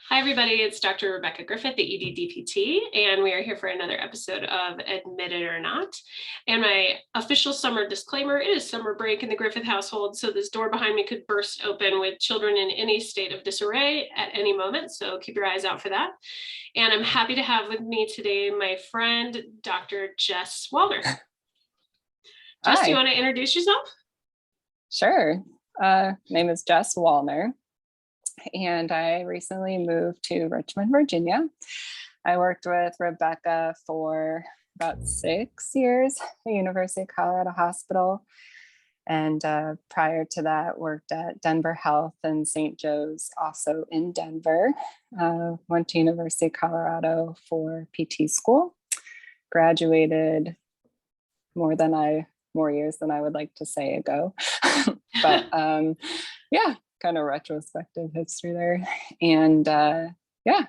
Hi, everybody. It's Dr. Rebecca Griffith, the ED-DPT, and we are here for another episode of Admit It or Not. And my official summer disclaimer, it is summer break in the Griffith household, so this door behind me could burst open with children in any state of disarray at any moment, so keep your eyes out for that. And I'm happy to have with me today my friend, Dr. Jess Wallner. Jess, do you want to introduce yourself? Sure. Name is Jess Wallner, and I recently moved to Richmond, Virginia. I worked with Rebecca for about 6 years at the University of Colorado Hospital. And prior to that, worked at Denver Health and St. Joe's, also in Denver. Went to University of Colorado for PT school. Graduated more years than I would like to say ago. But yeah, kind of retrospective history there. And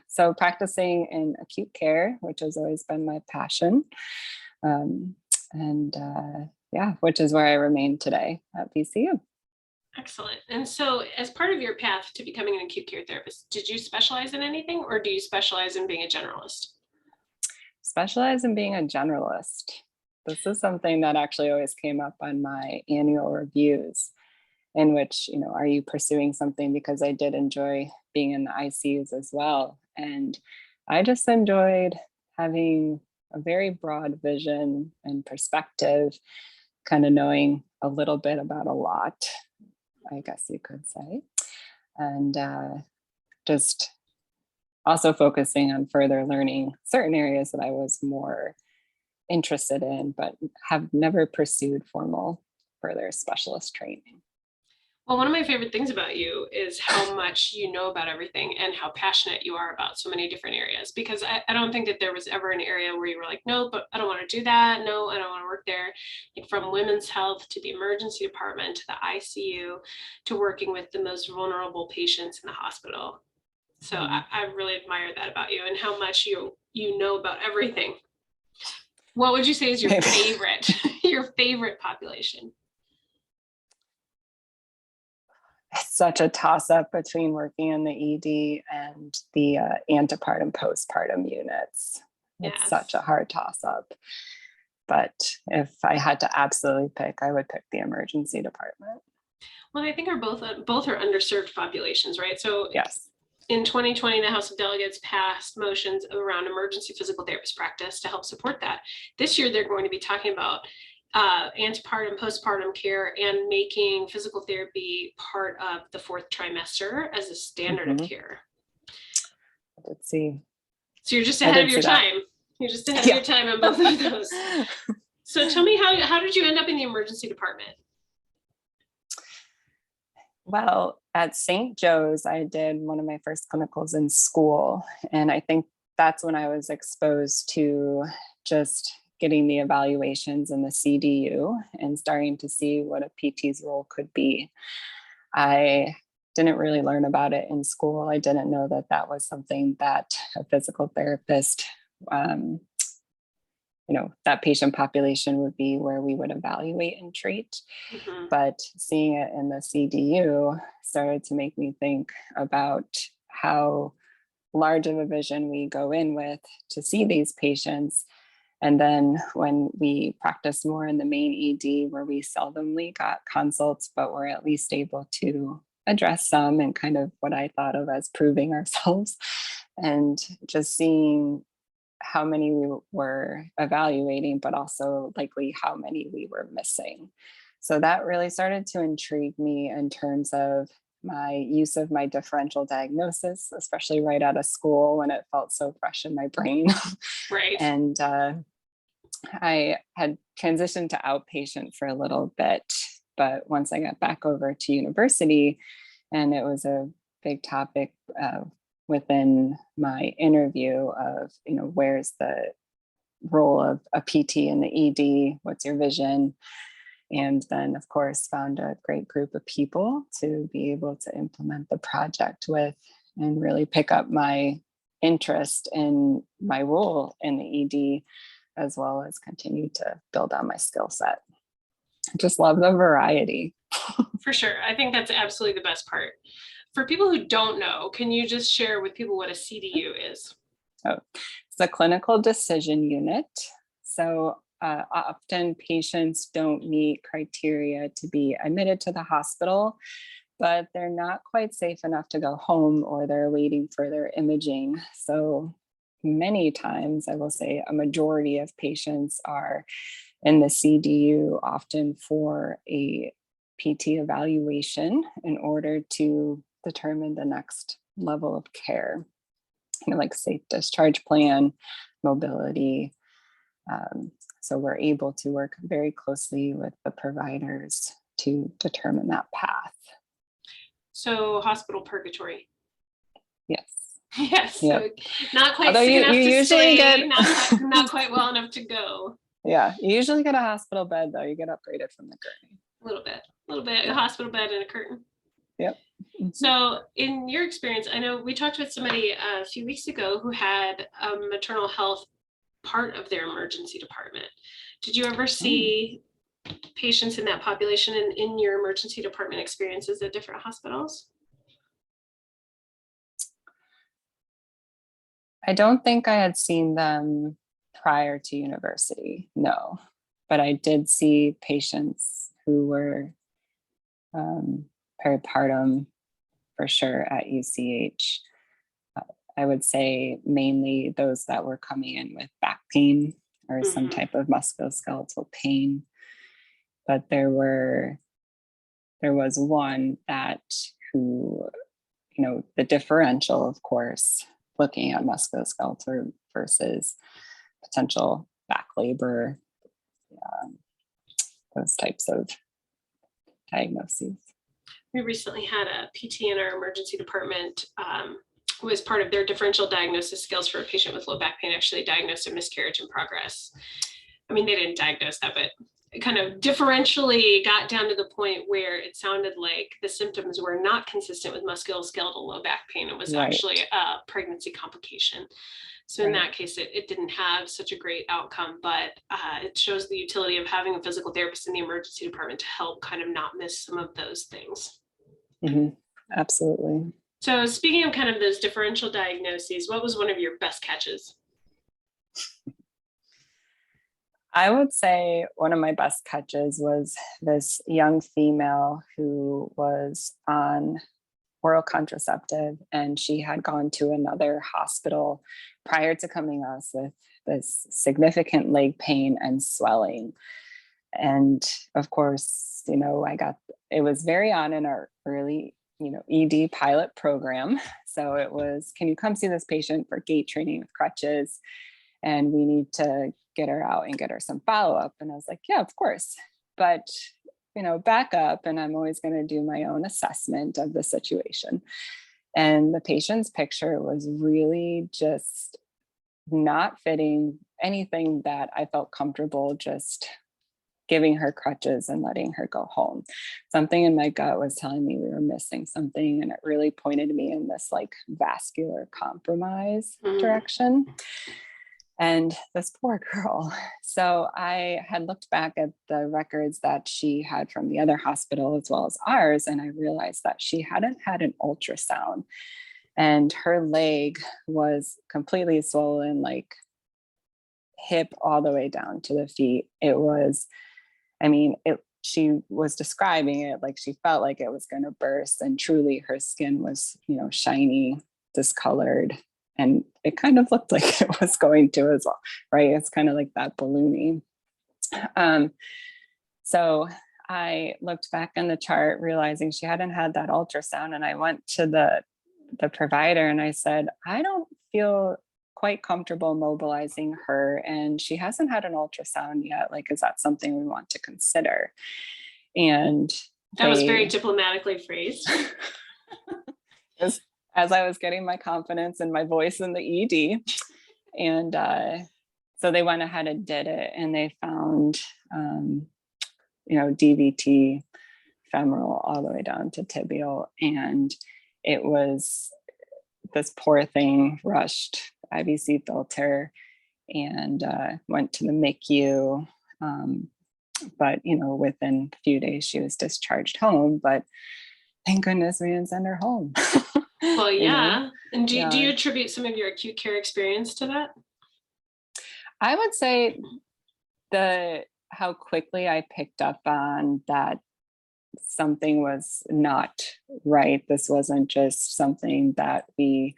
so practicing in acute care, which has always been my passion. Which is where I remain today at VCU. Excellent. And so as part of your path to becoming an acute care therapist, did you specialize in anything, or do you specialize in being a generalist? Specialize in being a generalist. This is something that actually always came up on my annual reviews, in which, are you pursuing something? Because I did enjoy being in the ICUs as well. And I just enjoyed having a very broad vision and perspective, kind of knowing a little bit about a lot, I guess you could say. And just also focusing on further learning certain areas that I was more interested in, but have never pursued formal further specialist training. Well, one of my favorite things about you is how much you know about everything and how passionate you are about so many different areas, because I don't think that there was ever an area where you were like, no, but I don't want to do that. No, I don't want to work there. Like, from women's health to the emergency department to the ICU to working with the most vulnerable patients in the hospital. So I really admire that about you and how much you know about everything. What would you say is your favorite population? It's such a toss-up between working in the ED and the antepartum postpartum units. It's such a hard toss-up. But if I had to absolutely pick, I would pick the emergency department. Well, I think both are underserved populations, right? So yes. In 2020, the House of Delegates passed motions around emergency physical therapist practice to help support that. This year, they're going to be talking about antepartum, postpartum care, and making physical therapy part of the 4th trimester as a standard of care. Let's see. So you're just ahead of your time. You're just ahead of your time on both of those. So tell me, how did you end up in the emergency department? Well, at St. Joe's, I did one of my first clinicals in school. And I think that's when I was exposed to just getting the evaluations in the CDU and starting to see what a PT's role could be. I didn't really learn about it in school. I didn't know that that was something that a physical therapist, that patient population would be where we would evaluate and treat. But seeing it in the CDU started to make me think about how large of a vision we go in with to see these patients. And then when we practice more in the main ED, where we seldomly got consults, but we're at least able to address some and kind of what I thought of as proving ourselves, and just seeing how many we were evaluating, but also likely how many we were missing. So that really started to intrigue me in terms of my use of my differential diagnosis, especially right out of school when it felt so fresh in my brain. Right. And I had transitioned to outpatient for a little bit, but once I got back over to university, and it was a big topic within my interview of, where's the role of a PT in the ED? What's your vision? And then, of course, found a great group of people to be able to implement the project with and really pick up my interest in my role in the ED, as well as continue to build on my skill set. I just love the variety. For sure. I think that's absolutely the best part For people who don't know, can you just share with people what a CDU is? Oh, it's a clinical decision unit. So often patients don't meet criteria to be admitted to the hospital, but they're not quite safe enough to go home, or they're waiting for their imaging. So many times, I will say a majority of patients are in the CDU, often for a PT evaluation in order to determine the next level of care, like safe discharge plan, mobility. So we're able to work very closely with the providers to determine that path. So hospital purgatory. Yes. Yes. Yep. So not quite Although sick enough you to usually stay, get not quite well enough to go. yeah, you usually get a hospital bed though. You get upgraded from the gurney. A little bit, Yeah. a hospital bed and a curtain. Yep. So in your experience, I know we talked with somebody a few weeks ago who had a maternal health part of their emergency department. Did you ever see patients in that population in your emergency department experiences at different hospitals? I don't think I had seen them prior to university, no. But I did see patients who were peripartum for sure at UCH. I would say mainly those that were coming in with back pain or some type of musculoskeletal pain. But there was one that who, the differential, of course, looking at musculoskeletal versus potential back labor, those types of diagnoses. We recently had a PT in our emergency department who was part of their differential diagnosis skills for a patient with low back pain, actually diagnosed a miscarriage in progress. I mean, they didn't diagnose that, but it kind of differentially got down to the point where it sounded like the symptoms were not consistent with musculoskeletal low back pain. It was actually a pregnancy complication. So in that case, it didn't have such a great outcome, but it shows the utility of having a physical therapist in the emergency department to help kind of not miss some of those things. Mm-hmm. Absolutely. So speaking of kind of those differential diagnoses, what was one of your best catches? I would say one of my best catches was this young female who was on oral contraceptive, and she had gone to another hospital prior to coming to us with this significant leg pain and swelling. And of course, it was very on in our early, ED pilot program. So it was, can you come see this patient for gait training with crutches? And we need to get her out and get her some follow-up. And I was like, yeah, of course. But, back up, and I'm always going to do my own assessment of the situation. And the patient's picture was really just not fitting anything that I felt comfortable just giving her crutches and letting her go home. Something in my gut was telling me we were missing something, and it really pointed me in this like vascular compromise direction. And this poor girl. So I had looked back at the records that she had from the other hospital as well as ours, and I realized that she hadn't had an ultrasound, and her leg was completely swollen, like hip all the way down to the feet. It was, she was describing it like she felt like it was going to burst, and truly her skin was, shiny, discolored, and it kind of looked like it was going to as well, right? It's kind of like that ballooning. So I looked back in the chart, realizing she hadn't had that ultrasound, and I went to the provider and I said, I don't feel quite comfortable mobilizing her, and she hasn't had an ultrasound yet. Like, is that something we want to consider? And that was very diplomatically phrased. As I was getting my confidence and my voice in the ED. And so they went ahead and did it, and they found, DVT femoral all the way down to tibial. And it was this poor thing rushed IVC filter and went to the MICU. But, within a few days she was discharged home. But thank goodness we didn't send her home. Well, You know, yeah. And do yeah. you attribute some of your acute care experience to that? I would say how quickly I picked up on that something was not right. This wasn't just something that we,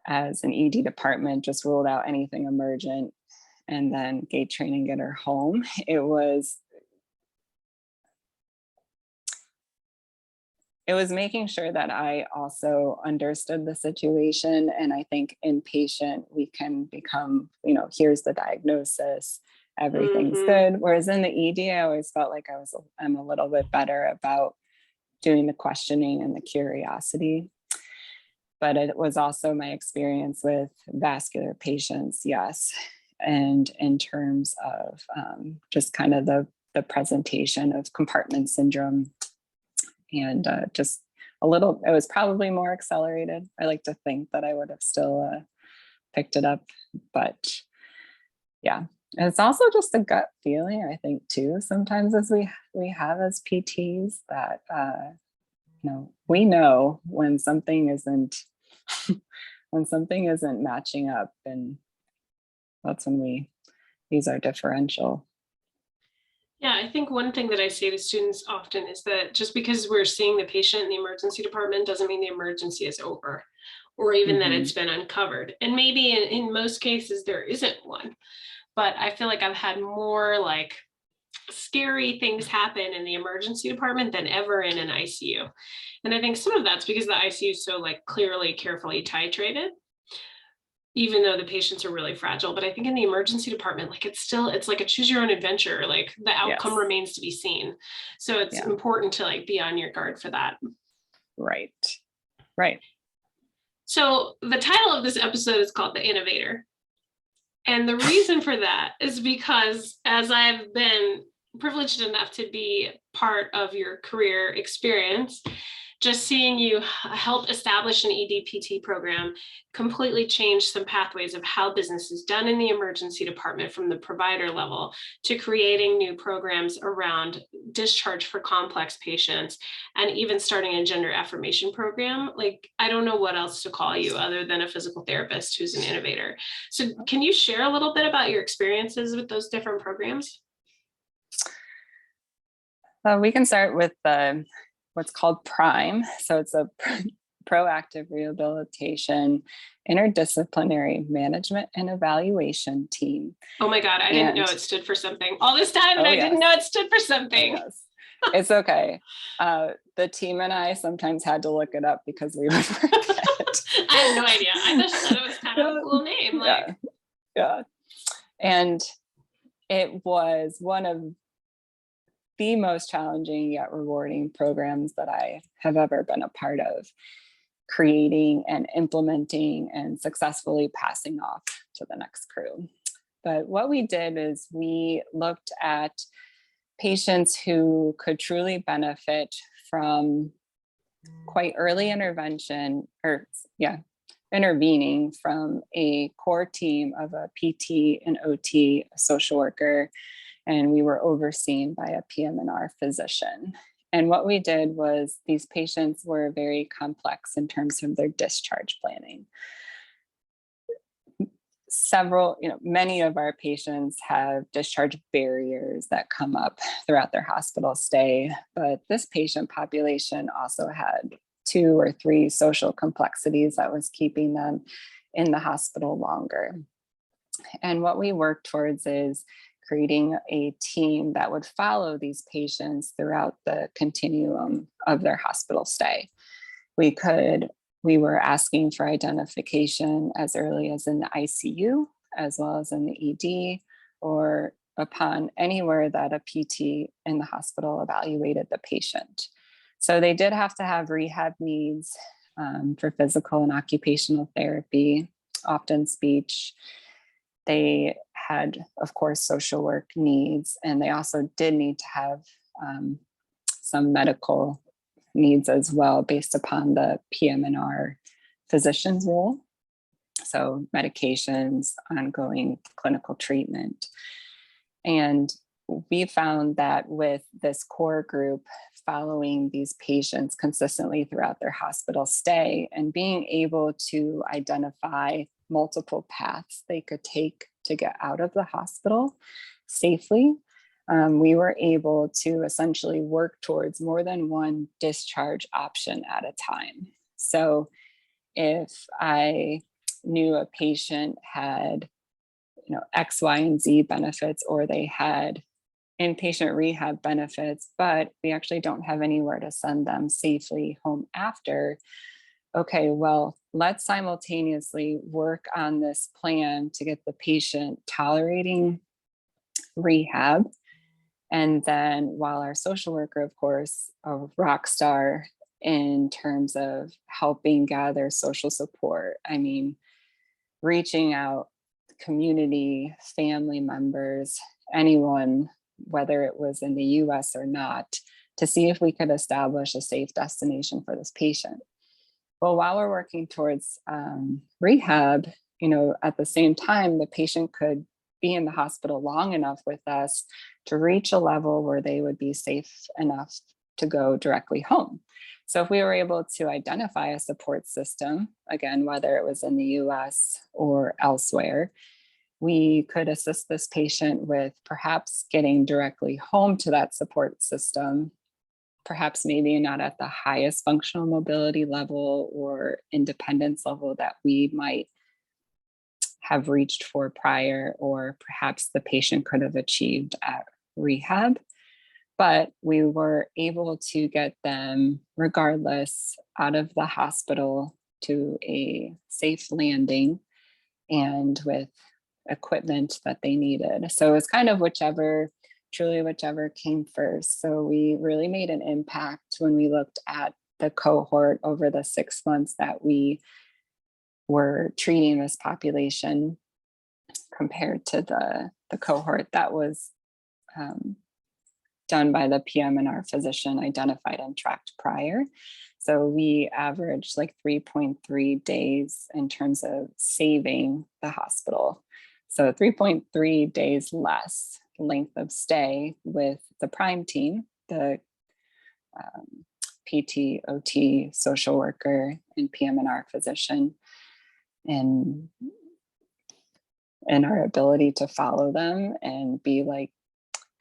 as an ED department, just ruled out anything emergent and then gate train and get her home. It was making sure that I also understood the situation. And I think inpatient, we can become, here's the diagnosis, everything's good. Whereas in the ED, I always felt like I'm a little bit better about doing the questioning and the curiosity. But it was also my experience with vascular patients, yes. And in terms of just kind of the presentation of compartment syndrome, and just it was probably more accelerated. I like to think that I would have still picked it up, but yeah. And it's also just a gut feeling, I think, too. Sometimes as we have as PTs that, we know when something isn't matching up, and that's when we use our differential. Yeah, I think one thing that I say to students often is that just because we're seeing the patient in the emergency department doesn't mean the emergency is over, or even that it's been uncovered. And maybe in most cases there isn't one, but I feel like I've had more like scary things happen in the emergency department than ever in an ICU. And I think some of that's because the ICU is so like clearly, carefully titrated, even though the patients are really fragile. But I think in the emergency department, like it's like a choose your own adventure, like the outcome remains to be seen. So it's important to like be on your guard for that. Right. So the title of this episode is called The Innovator. And the reason for that is because as I've been privileged enough to be part of your career experience, just seeing you help establish an EDPT program completely changed some pathways of how business is done in the emergency department, from the provider level to creating new programs around discharge for complex patients, and even starting a gender affirmation program. Like, I don't know what else to call you other than a physical therapist who's an innovator. So can you share a little bit about your experiences with those different programs? We can start with what's called PRIME. So it's a proactive rehabilitation interdisciplinary management and evaluation team. Oh my God, I didn't know it stood for something all this time, and I didn't know it stood for something. Yes. It's okay. The team and I sometimes had to look it up because we would forget. I had no idea. I just thought it was kind of a cool name. Yeah. And it was one of the most challenging yet rewarding programs that I have ever been a part of, creating and implementing and successfully passing off to the next crew. But what we did is we looked at patients who could truly benefit from quite early intervention, intervening from a core team of a PT, an OT, a social worker, and we were overseen by a PM&R physician. And what we did was, these patients were very complex in terms of their discharge planning. Many of our patients have discharge barriers that come up throughout their hospital stay, but this patient population also had 2 or 3 social complexities that was keeping them in the hospital longer. And what we worked towards is creating a team that would follow these patients throughout the continuum of their hospital stay. We were asking for identification as early as in the ICU, as well as in the ED, or upon anywhere that a PT in the hospital evaluated the patient. So they did have to have rehab needs for physical and occupational therapy, often speech. They had, of course, social work needs, and they also did need to have some medical needs as well, based upon the PM&R physician's role. So medications, ongoing clinical treatment. And we found that with this core group, following these patients consistently throughout their hospital stay and being able to identify multiple paths they could take to get out of the hospital safely, we were able to essentially work towards more than one discharge option at a time. So if I knew a patient had, X, Y, and Z benefits, or they had inpatient rehab benefits, but we actually don't have anywhere to send them safely home after. Okay, well, let's simultaneously work on this plan to get the patient tolerating rehab. And then while our social worker, of course, a rock star in terms of helping gather social support. I mean, reaching out, community, family members, anyone, whether it was in the US or not, to see if we could establish a safe destination for this patient. Well, while we're working towards rehab, at the same time, the patient could be in the hospital long enough with us to reach a level where they would be safe enough to go directly home. So if we were able to identify a support system, again, whether it was in the US or elsewhere, we could assist this patient with perhaps getting directly home to that support system, perhaps maybe not at the highest functional mobility level or independence level that we might have reached for prior, or perhaps the patient could have achieved at rehab. But we were able to get them, regardless, out of the hospital to a safe landing and with equipment that they needed. So it was kind of whichever came first. So we really made an impact when we looked at the cohort over the 6 months that we were treating this population compared to the cohort that was done by the PM and our physician identified and tracked prior. So we averaged like 3.3 days in terms of saving the hospital. So 3.3 days less length of stay with the prime team, the PT, OT, social worker, and PM&R physician, and our ability to follow them and be like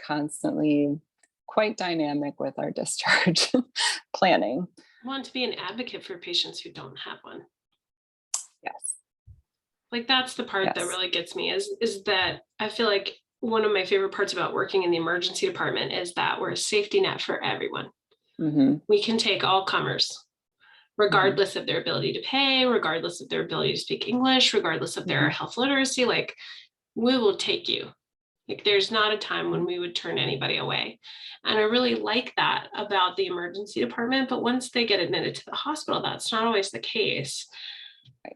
constantly quite dynamic with our discharge planning. I want to be an advocate for patients who don't have one. Yes. Like that's the part that really gets me is that I feel like one of my favorite parts about working in the emergency department is that we're a safety net for everyone. Mm-hmm. We can take all comers, regardless of their ability to pay, regardless of their ability to speak English, regardless of their health literacy. Like, we will take you. Like, there's not a time when we would turn anybody away. And I really like that about the emergency department. But once they get admitted to the hospital, that's not always the case.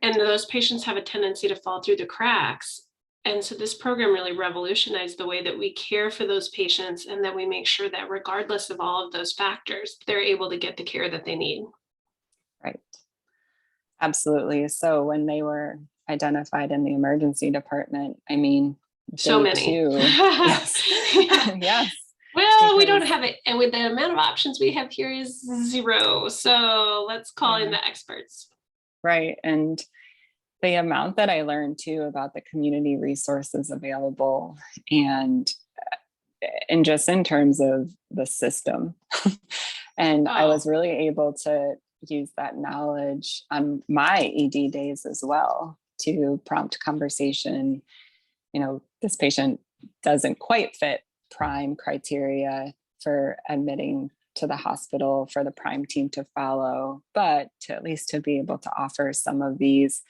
And those patients have a tendency to fall through the cracks. And so this program really revolutionized the way that we care for those patients, and that we make sure that regardless of all of those factors, they're able to get the care that they need. Right. Absolutely. So when they were identified in the emergency department, I mean, so many. Yes. Yes. Well, we don't have it. And with the amount of options we have here is zero. So let's call in the experts. Right. And the amount that I learned too about the community resources available and just in terms of the system. And I was really able to use that knowledge on my ED days as well to prompt conversation. This patient doesn't quite fit prime criteria for admitting to the hospital for the prime team to follow, but to at least to be able to offer some of these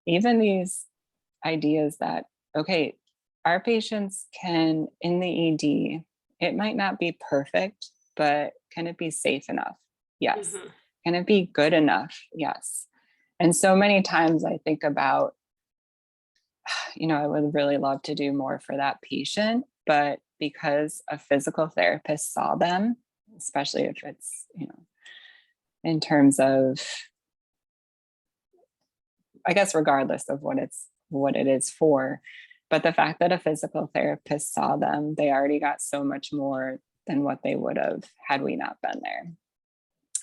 ideas that, okay, our patients can, in the ED, it might not be perfect, but can it be safe enough? Yes. Mm-hmm. Can it be good enough? Yes. And so many times I think about, I would really love to do more for that patient, but because a physical therapist saw them, especially if it's, in terms of, I guess, regardless of what it is for, but the fact that a physical therapist saw them, they already got so much more than what they would have had we not been there.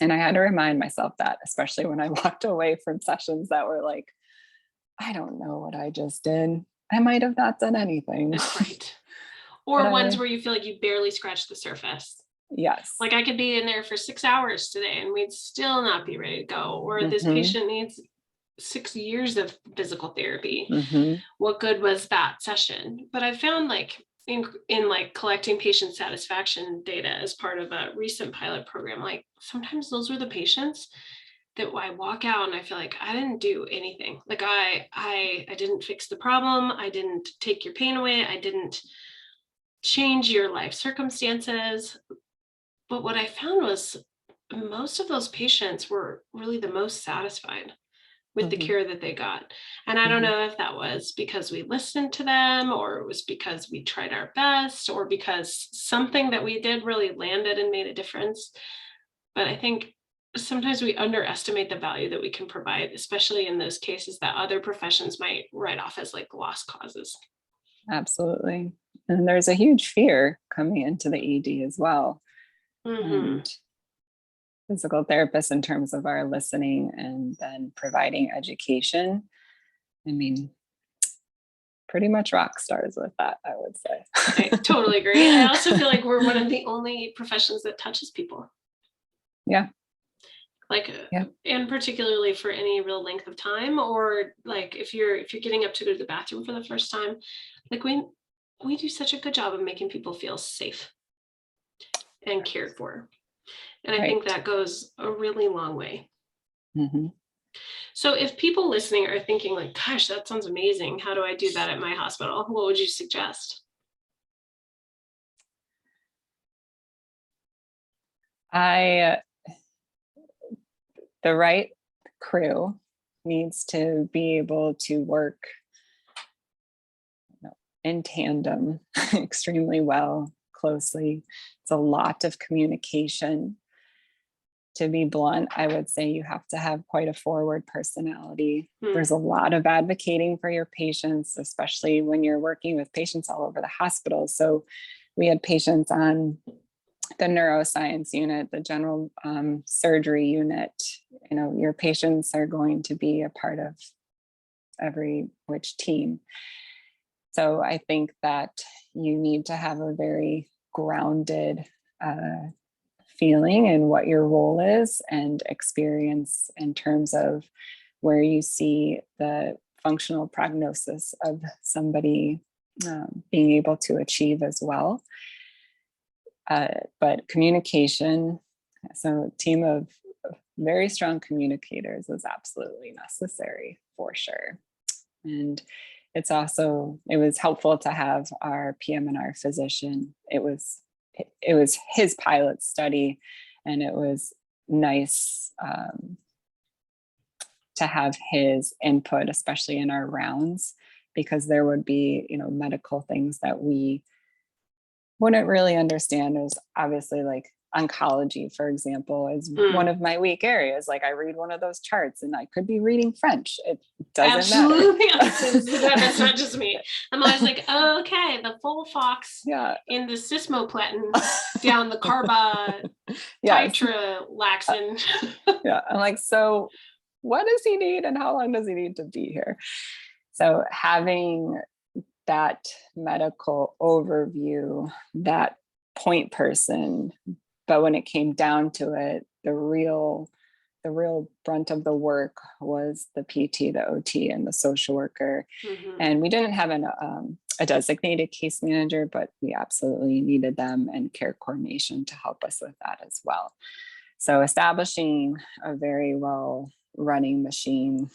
And I had to remind myself that, especially when I walked away from sessions that were like, I don't know what I just did. I might have not done anything. Right. But Or ones where you feel like you barely scratched the surface. yes. Like I could be in there for 6 hours today and we'd still not be ready to go. Or this Mm-hmm. patient needs 6 years of physical therapy. Mm-hmm. What good was that session? But I found like in like collecting patient satisfaction data as part of a recent pilot program, like sometimes those were the patients that I walk out and I feel like I didn't do anything. Like I didn't fix the problem. I didn't take your pain away. I didn't change your life circumstances. But what I found was most of those patients were really the most satisfied with the Mm-hmm. care that they got. And I don't Mm-hmm. know if that was because we listened to them, or it was because we tried our best, or because something that we did really landed and made a difference. But I think sometimes we underestimate the value that we can provide, especially in those cases that other professions might write off as like lost causes. Absolutely. And there's a huge fear coming into the ED as well. Mm-hmm. And physical therapists, in terms of our listening and then providing education, I mean, pretty much rock stars with that, I would say. I totally agree. I also feel like we're one of the only professions that touches people. Yeah. Like, Yeah. and particularly for any real length of time, or like if you're getting up to go to the bathroom for the first time, like we do such a good job of making people feel safe and cared for. And I think Right. that goes a really long way. Mm-hmm. So if people listening are thinking like, gosh, that sounds amazing, how do I do that at my hospital? What would you suggest? The right crew needs to be able to work in tandem extremely well, closely. It's a lot of communication. To be blunt, I would say you have to have quite a forward personality. There's a lot of advocating for your patients, especially when you're working with patients all over the hospital. So we had patients on the neuroscience unit, the general surgery unit. You know, your patients are going to be a part of every which team. So I think that you need to have a very grounded feeling in what your role is and experience in terms of where you see the functional prognosis of somebody being able to achieve as well. But communication, so a team of very strong communicators is absolutely necessary for sure. And it was helpful to have our PM and our physician. It was his pilot study, and it was nice to have his input, especially in our rounds, because there would be, medical things that we wouldn't really understand. It was obviously like oncology, for example, is one of my weak areas. Like I read one of those charts and I could be reading French. It doesn't Absolutely. matter. That's not just me. I'm always like, oh, okay, the full fox in the cismoplatin down the carba titralaxin. Yeah. I'm like, so what does he need and how long does he need to be here? So having that medical overview, that point person, but when it came down to it, the real brunt of the work was the PT, the OT, and the social worker. Mm-hmm. And we didn't have a designated case manager, but we absolutely needed them and care coordination to help us with that as well. So establishing a very well running machine.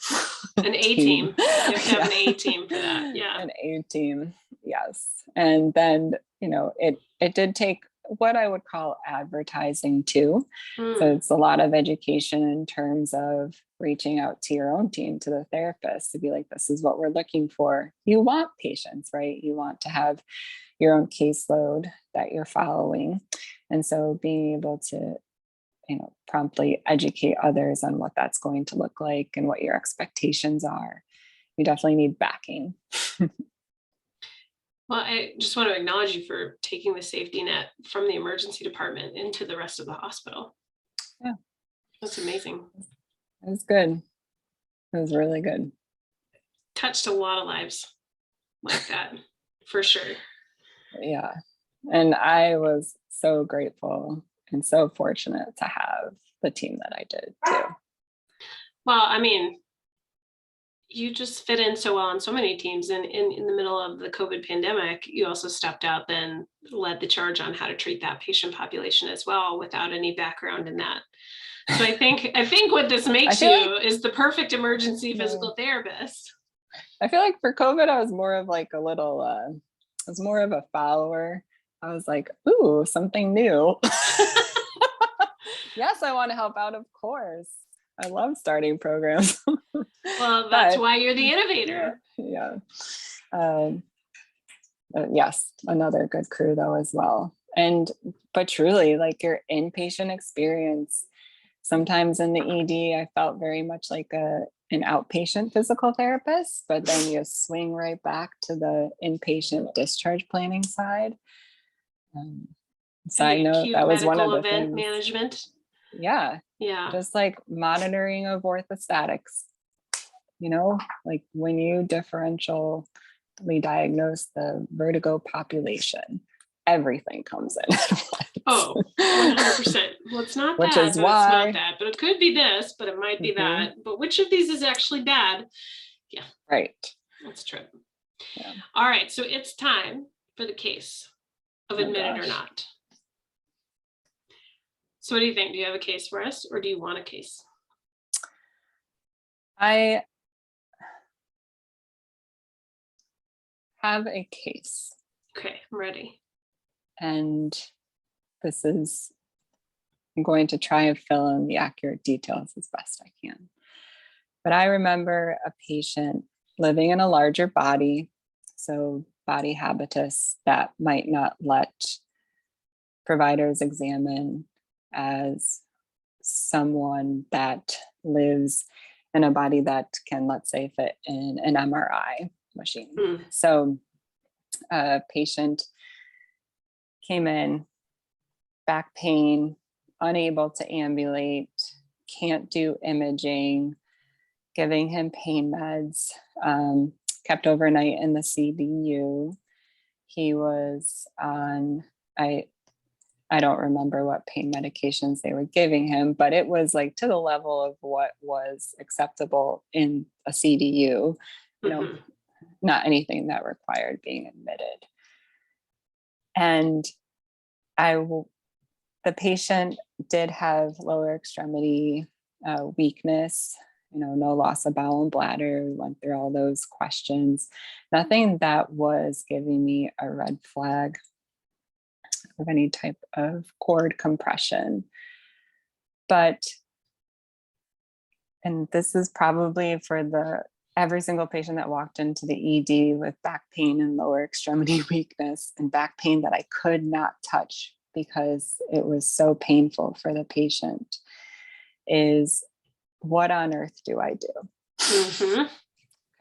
An A team. You have to have an A team for that. Yeah. An A team. Yes. And then, it did take what I would call advertising too. So it's a lot of education in terms of reaching out to your own team, to the therapist, to be like, this is what we're looking for. You want patients, right? You want to have your own caseload that you're following. And so being able to promptly educate others on what that's going to look like and what your expectations are. You definitely need backing. Well, I just want to acknowledge you for taking the safety net from the emergency department into the rest of the hospital. Yeah, That's amazing. it was good. It was really good. Touched a lot of lives like that, for sure. Yeah. And I was so grateful and so fortunate to have the team that I did too. Well, I mean, you just fit in so well on so many teams. And in the middle of the COVID pandemic, you also stepped out, then led the charge on how to treat that patient population as well without any background in that. So I think what this makes you is the perfect emergency physical therapist. I feel like for COVID, I was more of like a little, I was more of a follower. I was like, ooh, something new. Yes, I want to help out, of course. I love starting programs. Well, that's why you're the innovator. Yeah. Yes, another good crew though as well. But truly, like your inpatient experience, sometimes in the ED, I felt very much like an outpatient physical therapist, but then you swing right back to the inpatient discharge planning side. So I know that was one of the event things. Management. Yeah. Yeah. Just like monitoring of orthostatics, like when you differentially diagnose the vertigo population, everything comes in. Oh, 100%. Well, it's not Which that, is but why it's not that, but it could be this, but it might be that. But which of these is actually bad? Yeah. Right. That's true. Yeah. All right. So it's time for the case of admitted or not. So what do you think? Do you have a case for us, or do you want a case? I have a case. Okay, I'm ready. And I'm going to try and fill in the accurate details as best I can. But I remember a patient living in a larger body, so body habitus that might not let providers examine as someone that lives in a body that can, let's say, fit in an MRI machine. So a patient came in, back pain, unable to ambulate, can't do imaging, giving him pain meds, kept overnight in the CDU. He was on, I don't remember what pain medications they were giving him, but it was like to the level of what was acceptable in a CDU, not anything that required being admitted. And the patient did have lower extremity weakness, no loss of bowel and bladder. We went through all those questions. Nothing that was giving me a red flag of any type of cord compression. And this is probably for every single patient that walked into the ED with back pain and lower extremity weakness and back pain that I could not touch because it was so painful for the patient, is what on earth do I do?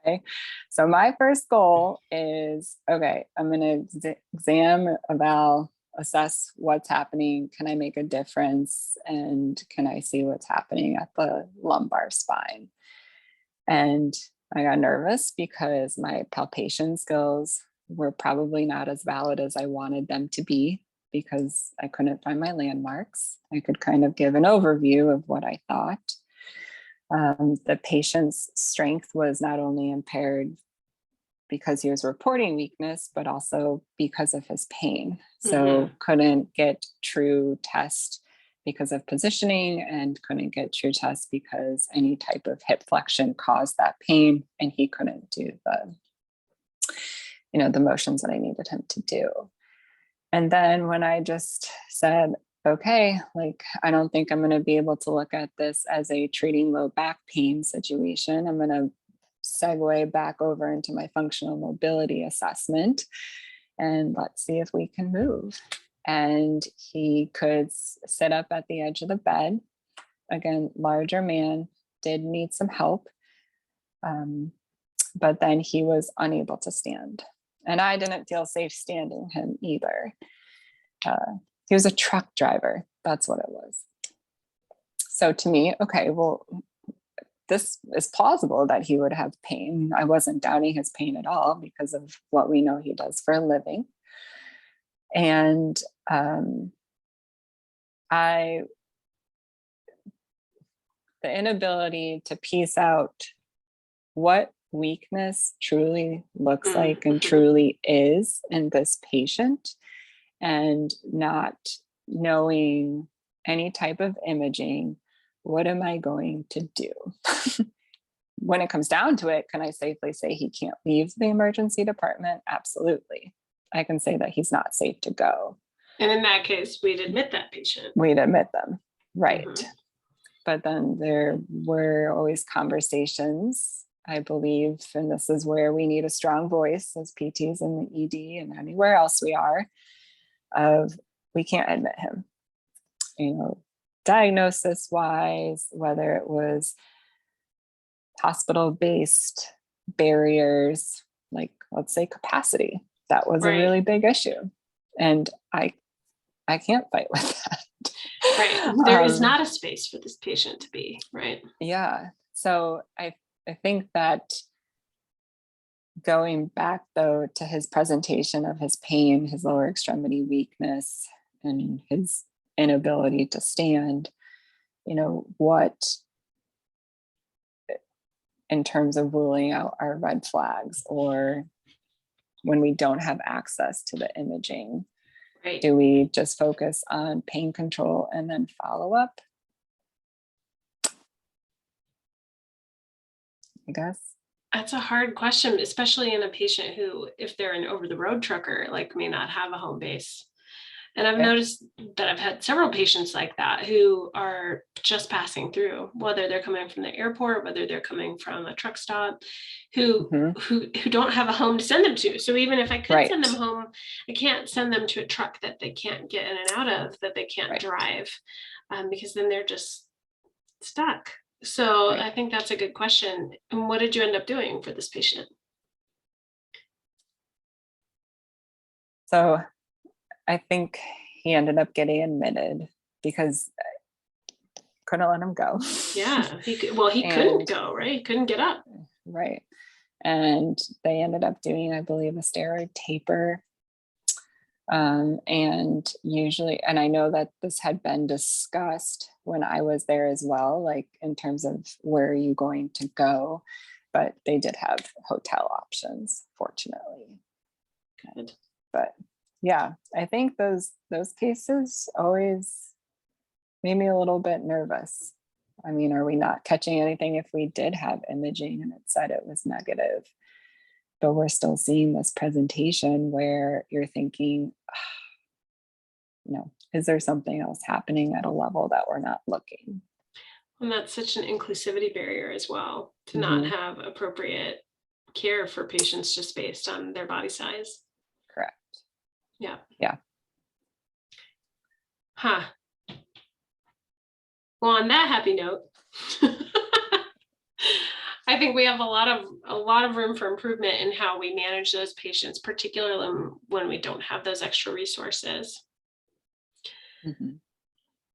Okay. So my first goal is, okay, I'm going to exam, eval, assess what's happening. Can I make a difference? And can I see what's happening at the lumbar spine? And I got nervous because my palpation skills were probably not as valid as I wanted them to be because I couldn't find my landmarks. I could kind of give an overview of what I thought. The patient's strength was not only impaired because he was reporting weakness, but also because of his pain. So couldn't get true test because of positioning and couldn't get true test because any type of hip flexion caused that pain and he couldn't do the motions that I needed him to do. And then when I just said, okay, like, I don't think I'm going to be able to look at this as a treating low back pain situation. I'm going to segue back over into my functional mobility assessment and let's see if we can move. And he could sit up at the edge of the bed. Again, larger man, did need some help. But then he was unable to stand. And I didn't feel safe standing him either. He was a truck driver. That's what it was. So to me, okay, well, this is plausible that he would have pain. I wasn't doubting his pain at all because of what we know he does for a living. And the inability to piece out what weakness truly looks like and truly is in this patient, and not knowing any type of imaging, what am I going to do? When it comes down to it, can I safely say he can't leave the emergency department? Absolutely. I can say that he's not safe to go. And in that case, we'd admit that patient. We'd admit them, right. But then there were always conversations, I believe, and this is where we need a strong voice as PTs in the ED and anywhere else we are, of we can't admit him. Diagnosis wise, whether it was hospital-based barriers, like let's say capacity, that was a really big issue. And I can't fight with that. Right. There is not a space for this patient to be, right? Yeah. So I think that going back though to his presentation of his pain, his lower extremity weakness, and his inability to stand, what in terms of ruling out our red flags, or when we don't have access to the imaging, right? Do we just focus on pain control and then follow up? I guess. That's a hard question, especially in a patient who, if they're an over-the-road trucker, like may not have a home base. And I've noticed that I've had several patients like that who are just passing through, whether they're coming from the airport, whether they're coming from a truck stop, who don't have a home to send them to. So even if I could send them home, I can't send them to a truck that they can't get in and out of, that they can't drive, because then they're just stuck. So I think that's a good question. And what did you end up doing for this patient? So I think he ended up getting admitted because I couldn't let him go. Yeah, he couldn't go, right? He couldn't get up. Right. And they ended up doing, I believe, a steroid taper. And usually, and I know that this had been discussed when I was there as well, like in terms of where are you going to go, but they did have hotel options, fortunately. Good. But yeah, I think those cases always made me a little bit nervous. I mean, are we not catching anything if we did have imaging and it said it was negative? But we're still seeing this presentation where you're thinking, is there something else happening at a level that we're not looking? And that's such an inclusivity barrier as well, to not have appropriate care for patients just based on their body size. Correct. Yeah. Yeah. Huh. Well, on that happy note, I think we have a lot of room for improvement in how we manage those patients, particularly when we don't have those extra resources.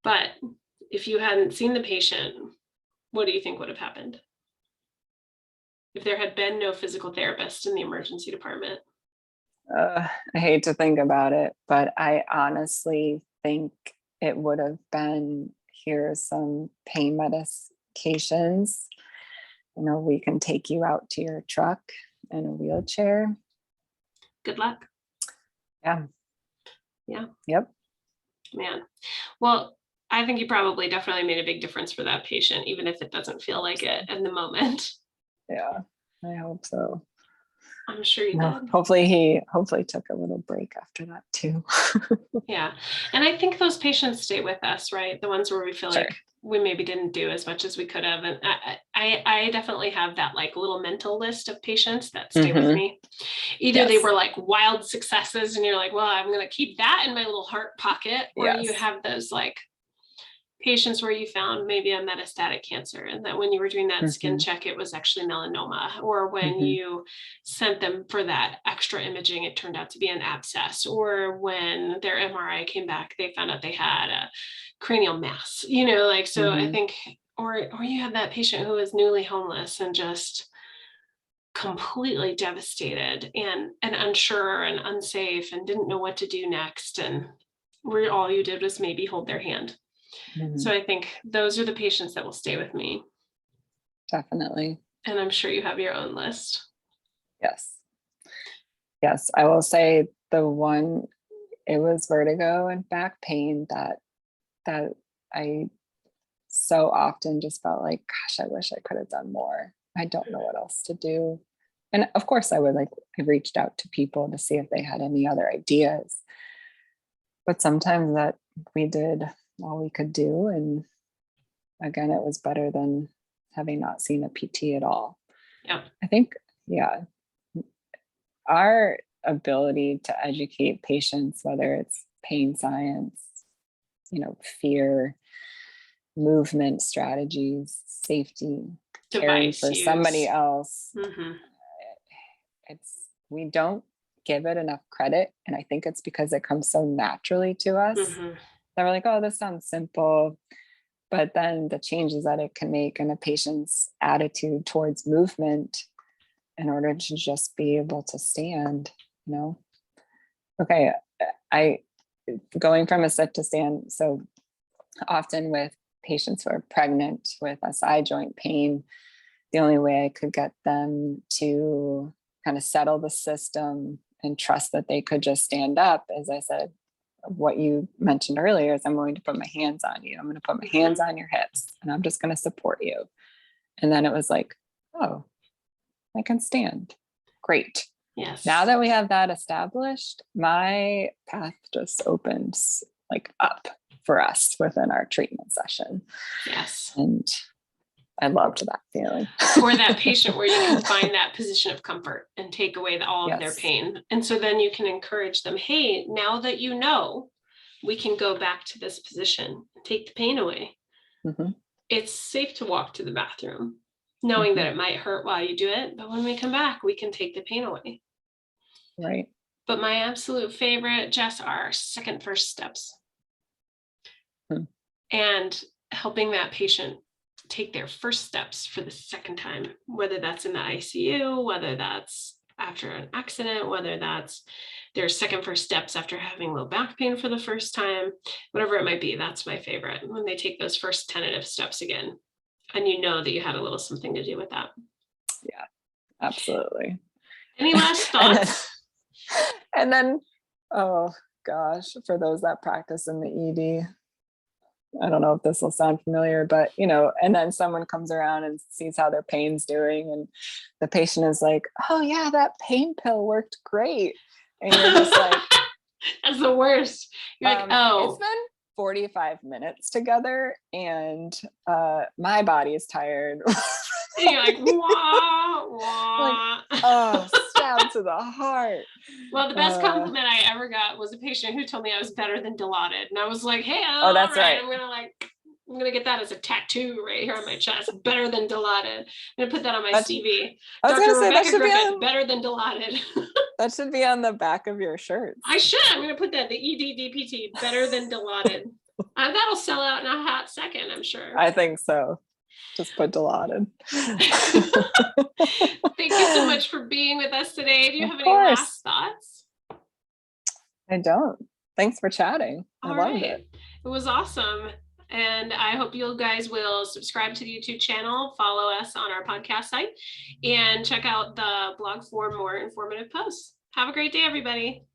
But if you hadn't seen the patient, what do you think would have happened? If there had been no physical therapist in the emergency department? I hate to think about it, but I honestly think it would have been, here's some pain medications. We can take you out to your truck in a wheelchair. Good luck. Yeah. Yeah. Yep. Man. Well, I think you probably definitely made a big difference for that patient, even if it doesn't feel like it in the moment. Yeah, I hope so. I'm sure you did. Hopefully he took a little break after that too. Yeah. And I think those patients stay with us, right? The ones where we feel like we maybe didn't do as much as we could have. And I definitely have that like little mental list of patients that stay with me. Either they were like wild successes and you're like, well, I'm going to keep that in my little heart pocket. Or you have those like patients where you found maybe a metastatic cancer, and that when you were doing that skin check, it was actually melanoma, or when you sent them for that extra imaging, it turned out to be an abscess, or when their MRI came back, they found out they had a cranial mass, like, so I think, or you have that patient who is newly homeless and just completely devastated and unsure and unsafe and didn't know what to do next, and where all you did was maybe hold their hand. So I think those are the patients that will stay with me. Definitely. And I'm sure you have your own list. Yes. Yes. I will say it was vertigo and back pain that I so often just felt like, gosh, I wish I could have done more. I don't know what else to do. And of course I reached out to people to see if they had any other ideas. But sometimes that we did all we could do. And again, it was better than having not seen a PT at all. Yeah. I think, our ability to educate patients, whether it's pain science, fear, movement strategies, safety, caring for somebody else. We don't give it enough credit. And I think it's because it comes so naturally to us that we're like, oh, this sounds simple. But then the changes that it can make in a patient's attitude towards movement in order to just be able to stand, Okay, going from a sit to stand. So often with patients who are pregnant with SI joint pain, the only way I could get them to kind of settle the system and trust that they could just stand up, as I said, what you mentioned earlier, is I'm going to put my hands on you. I'm going to put my hands on your hips and I'm just going to support you. And then it was like, oh, I can stand. Great. Yes. Now that we have that established, my path just opens up for us within our treatment session. Yes. And I loved that feeling. Or that patient where you can find that position of comfort and take away all of their pain. And so then you can encourage them, hey, now that you know, we can go back to this position and take the pain away. It's safe to walk to the bathroom, knowing that it might hurt while you do it. But when we come back, we can take the pain away. Right. But my absolute favorite, Jess, are second first steps. And helping that patient take their first steps for the second time, whether that's in the ICU, whether that's after an accident, whether that's their second first steps after having low back pain for the first time, whatever it might be. That's my favorite, when they take those first tentative steps again, and you know that you had a little something to do with that. Yeah, absolutely. Any last thoughts? And then, oh gosh, for those that practice in the ED, I don't know if this will sound familiar, but and then someone comes around and sees how their pain's doing, and the patient is like, oh yeah, that pain pill worked great. And you're just like, that's the worst. You're like, oh, it's been 45 minutes together and my body is tired. And you're like, wah, wah. Oh, stab to the heart. Well, the best compliment I ever got was a patient who told me I was better than Dilaudid. And I was like, hey, oh, that's right. I'm going to get that as a tattoo right here on my chest. Better than Dilaudid. I'm going to put that on my CV. Dr. Rebecca Griffith, better than Dilaudid. That should be on the back of your shirt. I should. I'm going to put that, the ED-DPT, better than Dilaudid. That'll sell out in a hot second, I'm sure. I think so. Just put Dilaudid. Thank you so much for being with us today. Do you have any last thoughts? I don't. Thanks for chatting. I loved it. It was awesome. And I hope you guys will subscribe to the YouTube channel, follow us on our podcast site, and check out the blog for more informative posts. Have a great day, everybody.